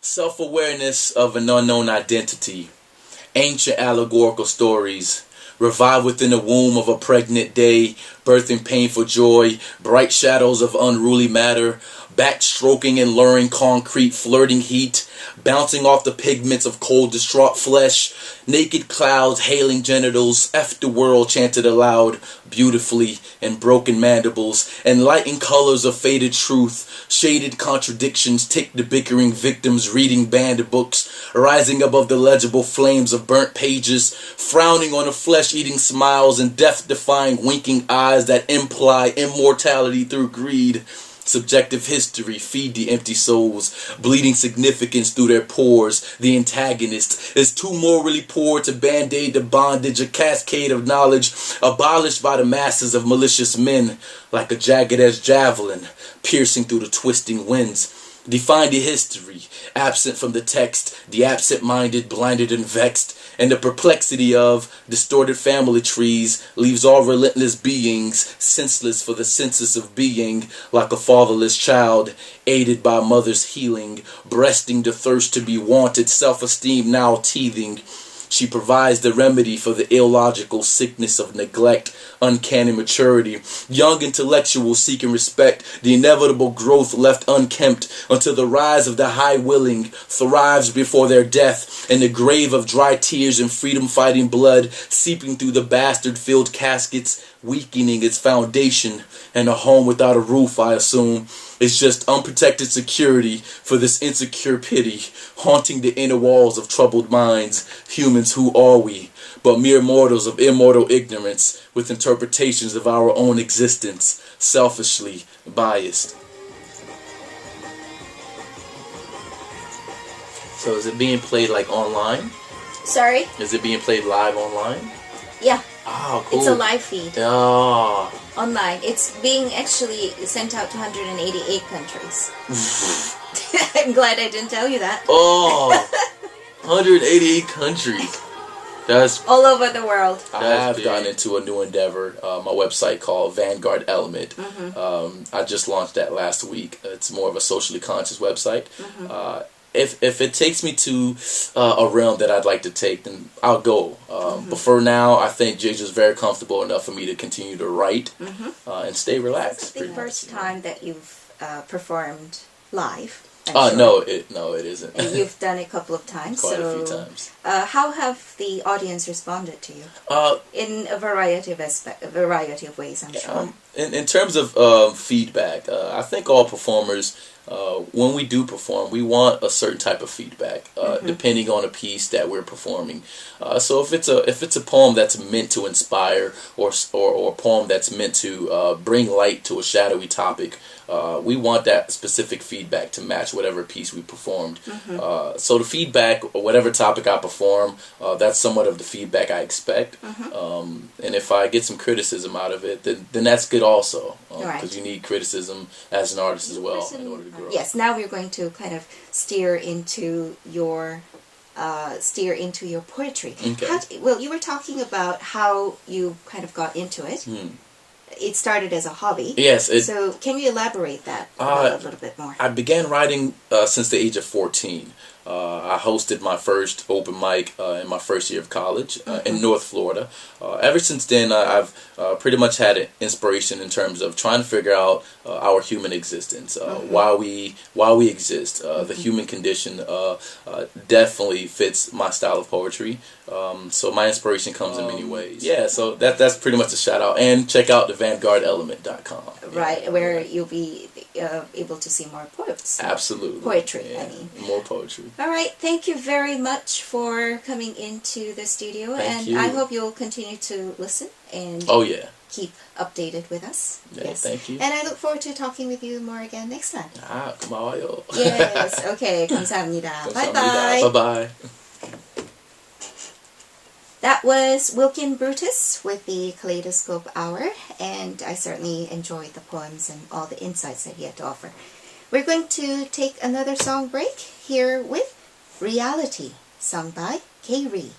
Self-awareness of an unknown identity. Ancient allegorical stories. Revive within the womb of a pregnant day, birthing painful joy, bright shadows of unruly matter, backstroking and luring concrete, flirting heat, bouncing off the pigments of cold distraught flesh, naked clouds hailing genitals, F the world chanted aloud, beautifully, and broken mandibles, enlightened colors of faded truth, shaded contradictions tick the bickering victims reading banned books, rising above the legible flames of burnt pages, frowning on the flesh-eating smiles and death-defying winking eyes that imply immortality through greed. Subjective history feed the empty souls, bleeding significance through their pores. The antagonist is too morally poor to band-aid the bondage, a cascade of knowledge abolished by the masses of malicious men, like a jagged-edged javelin piercing through the twisting winds. Define the history, absent from the text, the absent-minded, blinded and vexed, and the perplexity of distorted family trees leaves all relentless beings senseless for the senses of being, like a fatherless child, aided by mother's healing, breasting the thirst to be wanted, self-esteem now teething. She provides the remedy for the illogical sickness of neglect, uncanny maturity, young intellectuals seeking respect, the inevitable growth left unkempt until the rise of the high willing thrives before their death, and the grave of dry tears and freedom-fighting blood seeping through the bastard-filled caskets, weakening its foundation, and a home without a roof, I assume, is just unprotected security for this insecure pity, haunting the inner walls of troubled minds. Humans, who are we? But mere mortals of immortal ignorance, with interpretations of our own existence, selfishly biased. So is it being played like online? Sorry? Is it being played live online? Yeah. Oh, cool. It's a live feed. Oh. Online. It's being actually sent out to 188 countries. I'm glad I didn't tell you that. Oh. 188 countries. That's all over the world. I have gotten into a new endeavor, my website called Vanguard Element. I just launched that last week. It's more of a socially conscious website. If it takes me to a realm that I'd like to take, then I'll go. But for now, I think Jeju is very comfortable enough for me to continue to write and stay relaxed. It's the first time that you've performed live. No, it isn't. And you've done it a couple of times. Quite a few times. How have the audience responded to you? In a variety of ways, I'm sure. In terms of feedback, I think all performers, when we do perform, we want a certain type of feedback, depending on a piece that we're performing. So if it's a poem that's meant to inspire, or a poem that's meant to bring light to a shadowy topic, we want that specific feedback to match whatever piece we performed. So the feedback, or whatever topic I perform, that's somewhat of the feedback I expect. And if I get some criticism out of it, then that's good also, because you need criticism as an artist as well in order to grow. Yes, now we're going to kind of steer into your poetry. Okay. Well, you were talking about how you kind of got into it. It started as a hobby. Yes. So can you elaborate that a little bit more? I began writing since the age of 14. I hosted my first open mic in my first year of college in North Florida. Ever since then, I've pretty much had an inspiration in terms of trying to figure out our human existence, why we exist. The human condition definitely fits my style of poetry. So my inspiration comes in many ways. Yeah, so that's pretty much a shout out. And check out the VanguardElement.com. Right, where you'll be able to see more poets. Absolutely. Poetry, yeah, I mean. More poetry. All right, thank you very much for coming into the studio. Thank you. I hope you'll continue to listen and keep updated with us. Yeah, yes. Thank you. And I look forward to talking with you more again next time. 고마워요. Yes, okay. 감사합니다. Bye-bye. Bye-bye. That was Wilkine Brutus with the Kaleidoscope Hour, and I certainly enjoyed the poems and all the insights that he had to offer. We're going to take another song break here with Reality, sung by K-Ree.